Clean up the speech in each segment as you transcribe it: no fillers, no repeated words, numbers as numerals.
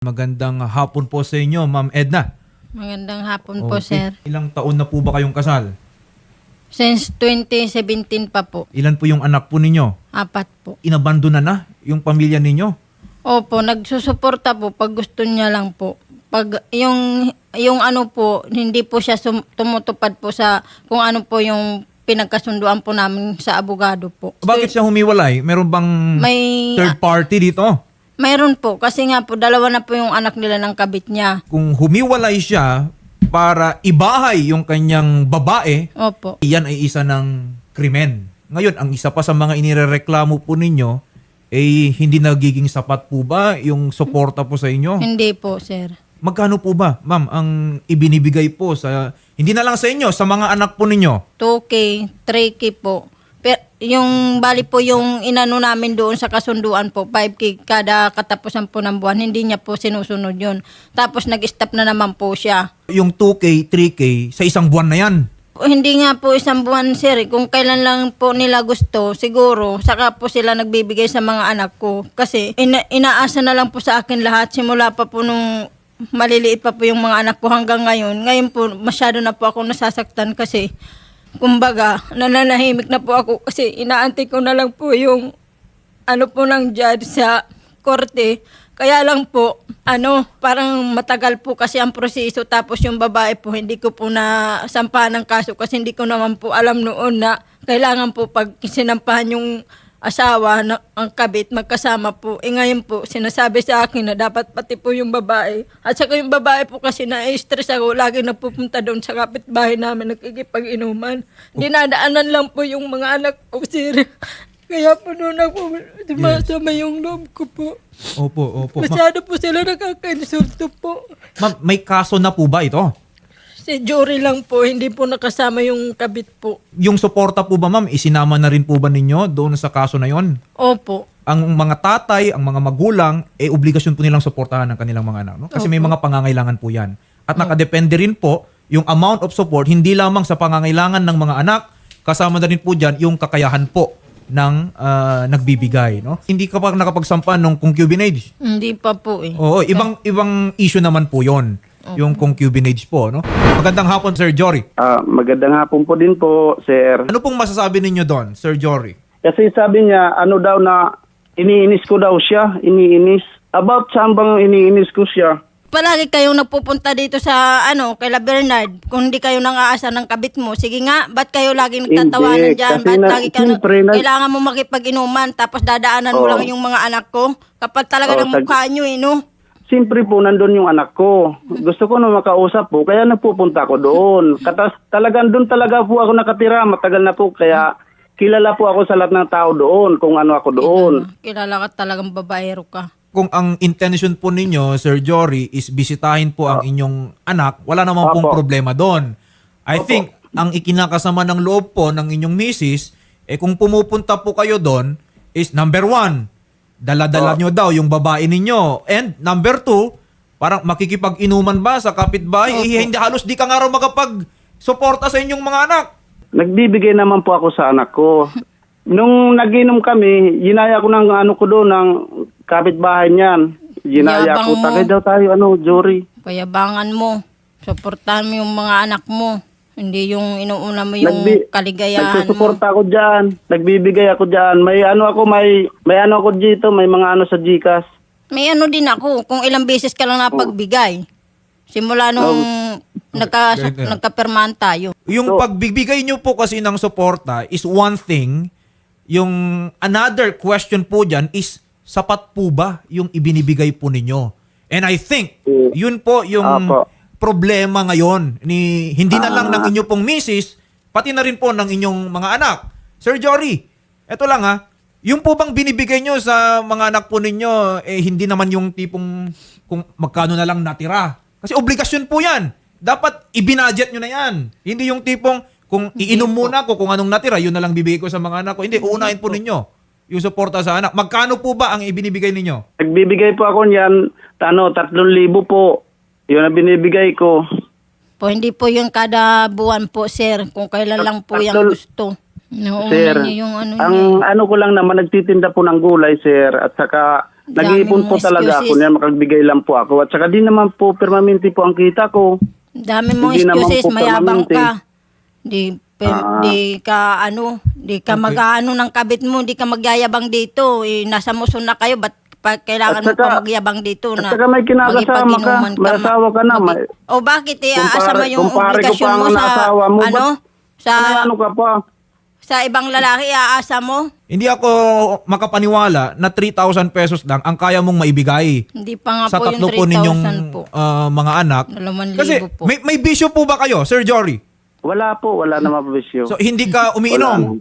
Magandang hapon po sa inyo, Ma'am Edna. Magandang hapon po, sir. Ilang taon na po ba kayong kasal? Since 2017 pa po. Ilan po yung anak po ninyo? 4 po. Inabandona na yung pamilya ninyo? Opo, nagsusuporta po pag gusto niya lang po. Pag yung ano po, hindi po siya tumutupad po sa kung ano po yung pinagkasunduan po namin sa abogado po. Bakit siya humiwalay? Meron bang May third party dito? mayroon po kasi nga po dalawa na po yung anak nila ng kabit niya. Kung humiwalay siya para ibahay yung kanyang babae, Opo. iyan ay isa ng krimen. Ngayon, ang isa pa sa mga inirereklamo po ninyo, hindi nagiging sapat po ba yung suporta po sa inyo? Hindi po, sir. Magkano po ba, ma'am, ang ibinibigay po sa, hindi na lang sa inyo, sa mga anak po ninyo? 2K, 3K po. Pero yung bali po yung inano namin doon sa kasunduan po, 5K kada katapusan po ng buwan, hindi niya po sinusunod yun. Tapos nag-stop na naman po siya. Yung 2K, 3K, sa isang buwan na yan. Hindi nga po isang buwan, sir. Kung kailan lang po nila gusto, siguro, saka po sila nagbibigay sa mga anak ko. Kasi inaasa na lang po sa akin lahat, simula pa po nung maliliit pa po yung mga anak ko hanggang ngayon. Ngayon po, masyado na po ako nasasaktan kasi kumbaga, nananahimik na po ako kasi inaantay ko na lang po yung ano po ng judge sa korte. Kaya lang po, parang matagal po kasi ang proseso tapos yung babae po hindi ko po nasampahan ng kaso kasi hindi ko naman po alam noon na kailangan po pag sinampahan yung asawa na ang kabit magkasama po. Ngayon po, sinasabi sa akin na dapat pati po yung babae. At saka yung babae po kasi na-stress ako, lagi napupunta doon sa kapitbahay namin, nakikipag-inuman. Dinadaanan lang po yung mga anak ko, sir. Kaya po doon ako, sumasama yung loob ko po. Opo. Masyado po sila nakaka-insulto po. Ma'am, may kaso na po ba ito? Si jury lang po, hindi po nakasama yung kabit po. Yung suporta po ba, ma'am, isinama na rin po ba ninyo doon sa kaso na yon? Opo. Ang mga tatay, ang mga magulang, obligasyon po nilang suportahan ng kanilang mga anak. No? Kasi may mga pangangailangan po yan. At nakadepende rin po yung amount of support, hindi lamang sa pangangailangan ng mga anak, kasama na rin po dyan yung kakayahan po ng nagbibigay. No? Hindi ka pa nakapagsampa ng concubinage? Hindi pa po eh. Oo, ibang issue naman po yon, yung concubinage po. No? Magandang hapon, Sir Jory. Magandang hapon po din po, sir. Ano pong masasabi ninyo doon, Sir Jory? Kasi sabi niya, daw na iniinis ko daw siya, iniinis. About saan bang iniinis ko siya? Palagi kayong nagpupunta dito sa kay Bernard. Kung hindi kayo nang aasa ng kabit mo, sige nga, ba't kayo laging nagtatawanan Hindi, dyan? kasi Ba't lagi kailangan mo makipag-inuman tapos dadaanan mo lang yung mga anak ko? Kapag talaga ng mukha nyo no? Siyempre po, nandun yung anak ko. Gusto ko na makausap po, kaya nagpupunta ko doon. Talagang doon talaga po ako nakatira, matagal na po, kaya kilala po ako sa lahat ng tao doon, kung ano ako doon. Kilala ka talagang babaero ka. Kung ang intention po ninyo, Sir Jory, is bisitahin po ang inyong anak, wala naman pong problema doon. I think, ang ikinakasama ng loob po ng inyong misis, kung pumupunta po kayo doon, is number 1, dala-dala nyo daw yung babae ninyo. And number 2, parang makikipag-inuman ba sa kapitbahay? Hindi, halos di ka nga raw makapag-suporta sa inyong mga anak. Nagbibigay naman po ako sa anak ko. Nung nag-inom kami, ginaya ko ng ko doon, ng kapitbahay niyan. Ginaya ko, takay daw tayo, Jory. Payabangan mo. Suportahan mo yung mga anak mo. Hindi yung inuuna mo yung kaligayahan nagsusuporta ako dyan. Nagbibigay ako dyan. May ako dito, may mga sa GCash. May din ako, kung ilang beses ka lang napagbigay. Simula nung nagkapirmahan tayo. Yung pagbibigay nyo po kasi ng suporta is one thing. Yung another question po dyan is, sapat po ba yung ibinibigay po ninyo? And I think, yun po yung problema ngayon. Hindi na lang ng inyo pong misis, pati na rin po ng inyong mga anak. Sir Jory, eto lang yung po bang binibigay nyo sa mga anak po ninyo, hindi naman yung tipong kung magkano na lang natira. Kasi obligasyon po yan. Dapat ibinudget nyo na yan. Hindi yung tipong kung iinom muna ko kung anong natira, yun na lang bibigay ko sa mga anak ko. Hindi, uunahin po ninyo yung suporta sa anak. Magkano po ba ang ibinibigay ninyo? Nagbibigay po ako niyan, 3,000 po. Yun ang binibigay ko. Po, hindi po yung kada buwan po, sir. Kung kailan lang po yung gusto. Sir, yung ang ko lang naman, nagtitinda po ng gulay, sir. At saka Nag-iipon po mong talaga ako excuses. na makagbigay lang po ako. At saka di naman po permanente po ang kita ko. Dami mong Hindi naman excuses, po mayabang permanente. ka. Di ka mag-ano ng kabit mo, di ka magyayabang dito. Nasa muson na kayo, ba't kailangan At mo saka- pa magyabang dito At na saka may kinakasama ka, magipaginuman may asawa ka na. O bakit aasa mo yung kumpare ko obligasyon pa mo ang sa asawa mo, ano? ano ka pa? Sa ibang lalaki aasa mo? Hindi ako makapaniwala na 3,000 pesos lang ang kaya mong maibigay Hindi pa nga sa po yung tatlo po ninyong 3,000 po. mga anak. 2,000 Kasi po. may bisyo po ba kayo, Sir Jory? Wala po, wala naman po bisyo. So hindi ka umiinom?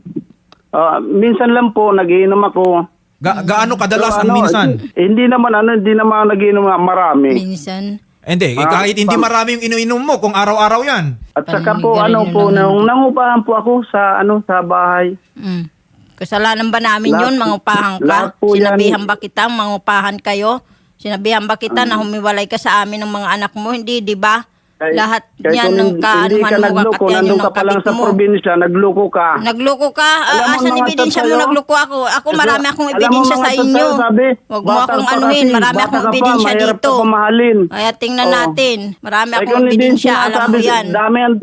Minsan lang po, nagiinom ako. Gaano kadalas Pero ang minsan? Hindi naman nagiinom marami. Minsan. Hindi, kahit hindi marami yung iniinom mo kung araw-araw yan. At saka po Panigarin nyo naman. nangupahan po ako sa sa bahay. Mm. Kasalanan ba namin Lahat- yun? Mangupahan lahat ka? po yan. Sinabihan ba kita? Mangupahan kayo? Sinabihan ba kita na humiwalay ka sa amin ng mga anak mo? Hindi, di ba? Lahat yan ng Hindi ka kaanuhan mo, nagloko, kakatyan nandun yun ka ng pa lang kabit sa mo. probinsya, nagloko ka. Nagloko ka? Alam mo Asan mga ebidensya chat mo sa'yo? nagloko ako? Ako marami akong Alam mo ebidensya mga sa chat inyo. sa'yo, sabi, Huwag mo bata akong ka anuhin. kasi, Marami bata akong ka pa, ebidensya mahirap dito. ka pamahalin. Kaya tingnan Oh. natin. Marami Ay, akong kung hindi ebidensya. Alam mo sinasabi, yan.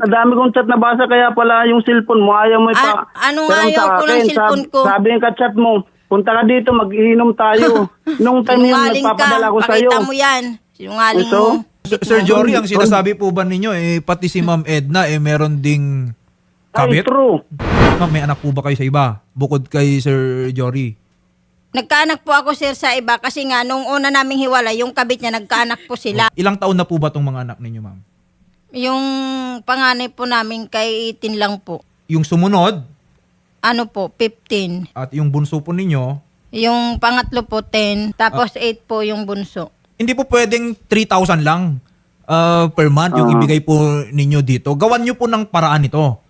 Dami kong chat na basa, kaya pala yung cellphone mo, ayaw mo ipa. Ano Pero ayaw sa ko ng akin, cellphone ko? Sabi yung chat mo, punta ka dito, mag-iinom tayo. Nung time yun, Sinungaling ka. nagpapadala ko sa'yo. Pakita mo yan. Sinungaling So, mo. Sir Jory, ang sinasabi po ba ninyo, pati si Ma'am Edna, meron ding Ay, kabit? true. Ma'am, may anak po ba kayo sa iba? Bukod kay Sir Jory? Nagkaanak po ako, sir, sa iba kasi nga nung una naming hiwalay, yung kabit niya, nagkaanak po sila. Ilang taon na po ba itong mga anak ninyo, ma'am? Yung panganay po namin kay 18 lang po. Yung sumunod Ano po, 15. at yung bunso po ninyo, Yung pangatlo po, 10. Tapos 8 po yung bunso. hindi po pwedeng 3,000 lang per month yung ibigay po ninyo dito. Gawan nyo po ng paraan ito.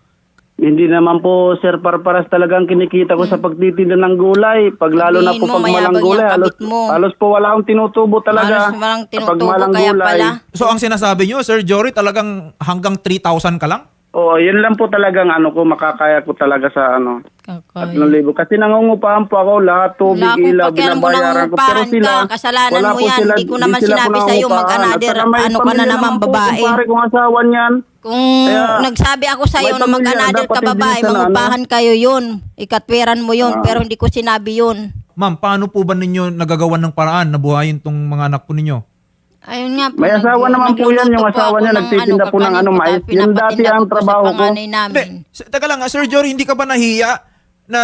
Hindi naman po, sir, parparas talagang kinikita ko sa pagtitinda ng gulay. Pag lalo na po Sabihin mo, pag malang mayabang gulay, yung halos, kabit mo. halos po wala akong tinutubo talaga. Halos walang Kapag tinutubo, malang kaya gulay. pala. So ang sinasabi nyo, Sir Jory, talagang hanggang 3,000 ka lang? Oo, yun lang po talagang makakaya ko talaga sa 3,000. Kasi nangungupahan po ako, lahat tubig, Wala akong ilaw, pakialam mo binabayaran ko. Pero nangungupahan sila, ka. Kasalanan wala mo po yan. sila, Di ko naman sila po sinabi sa'yo nangungupahan. mag-another, At saka may ano ka na pamilya naman, po, babae. kumpare kong asawa niyan. Kung Kaya, nagsabi ako sa'yo may na pamilya, mag-another ka dapat hindi babae, sa na, mangupahan kayo yun. Ikatwiran mo yun, pero hindi ko sinabi yun. Ma'am, paano po ba ninyo nagagawan ng paraan na buhayin tong mga anak po ninyo? Ayun nga po. May asawa naman po yan, yung asawa niya, nagtitinda po ng mais. Yun dati ang trabaho ko. Hindi, teka lang, Sir Jory, hindi ka ba nahiya na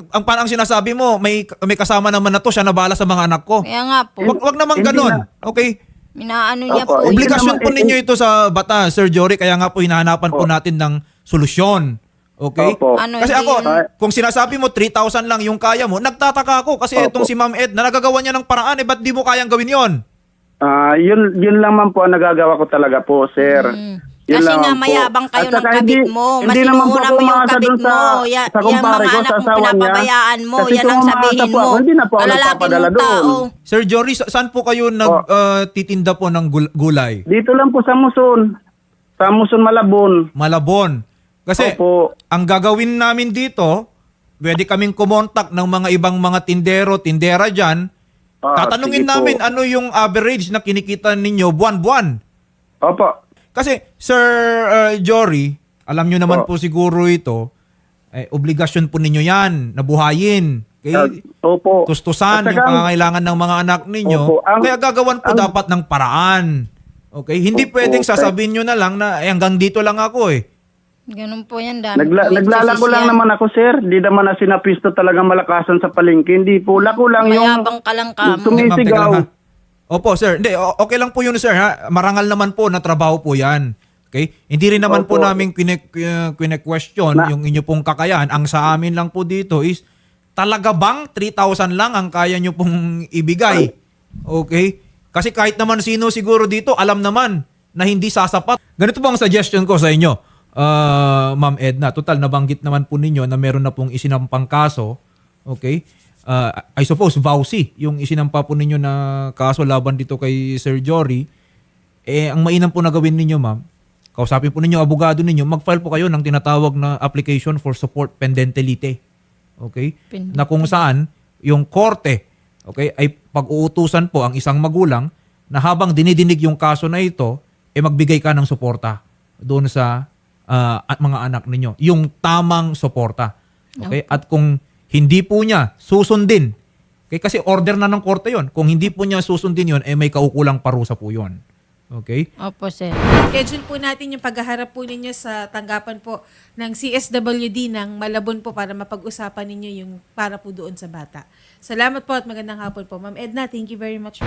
ang parang sinasabi mo, may kasama naman na to, siya na bahala sa mga anak ko? Kaya nga po. Wag naman Hindi ganun. na. Okay? Minaano niya Opo, po. Hindi Obligasyon naman, po ninyo ito sa bata, Sir Jory, kaya nga po hinahanapan po natin ng solusyon. Okay? Opo. Ano, Kasi hindi ako, yun- kung sinasabi mo 3,000 lang yung kaya mo, nagtataka ako kasi Opo. itong si Ma'am Ed na nagagawa niya ng paraan, ba't di mo kayang gawin yon? Yun lang man po ang nagagawa ko talaga po, sir. Yun Kasi lang nga po. mayabang kayo At ng saka kabit mo. hindi naman po Masinuuna ako mo yung umaasa kabit dun mo. sa Yan kumpare mga ko, anak sa mo asawa niya. pinapabayaan mo. Kasi Yan kung ang umaasa sabihin po mo. ako, hindi na po ako Kalalaki nagpapadala mong tao. doon. Sir Jory, saan po kayo nagtitinda po ng gulay? Dito lang po sa Muson. Sa Muson, Malabon. Malabon. Kasi Opo. ang gagawin namin dito, pwede kaming kumontak ng mga ibang mga tindero, tindera dyan. Tatanungin Sige po. namin ano yung average na kinikita ninyo buwan-buwan. Opo. Kasi, Sir Jory, alam nyo naman po siguro ito, obligasyon po ninyo yan, nabuhayin. Okay? Opo. Tustusan At yung saka- pangangailangan ng mga anak ninyo. Opo. Kaya gagawan po dapat ng paraan. Okay? Hindi Opo. pwedeng sasabihin nyo na lang na hanggang dito lang ako eh. Ganun po yan. Dami Naglalago lang naman ako, sir. Di naman na sinapisto talagang malakasan sa palengke. Hindi po. Lako lang yung Mayabang ka lang ka. yung tumisigaw. Ma'am, teka lang, ha? Opo, sir. Hindi, okay lang po yun, sir. Ha? Marangal naman po na trabaho po yan. Okay? Hindi rin naman po Opo. namin question yung inyo pong kakayahan. Ang sa amin lang po dito is, talaga bang 3,000 lang ang kaya nyo pong ibigay? Okay? Kasi kahit naman sino siguro dito, alam naman na hindi sasapat. Ganito po ang suggestion ko sa inyo, Ma'am Edna. Total, nabanggit naman po ninyo na meron na pong isinampang kaso. Okay? I suppose, vowsy, yung isinampa po ninyo na kaso laban dito kay Sir Jory. Ang mainam po na gawin ninyo, ma'am, kausapin po ninyo, abogado ninyo, mag-file po kayo ng tinatawag na application for support pendente lite. Okay? Na kung saan, yung korte, okay, ay pag-uutusan po ang isang magulang na habang dinidinig yung kaso na ito, magbigay ka ng suporta doon sa mga anak ninyo. Yung tamang suporta. Okay? At kung hindi po niya susundin, kasi order na ng korte yon. Kung hindi po niya susundin yon, may kaukulang parusa po yon. Okay? Opo, sir. Schedule po natin yung paghaharap po ninyo sa tanggapan po ng CSWD ng Malabon po para mapag-usapan ninyo yung para po doon sa bata. Salamat po at magandang hapon po. Ma'am Edna, thank you very much.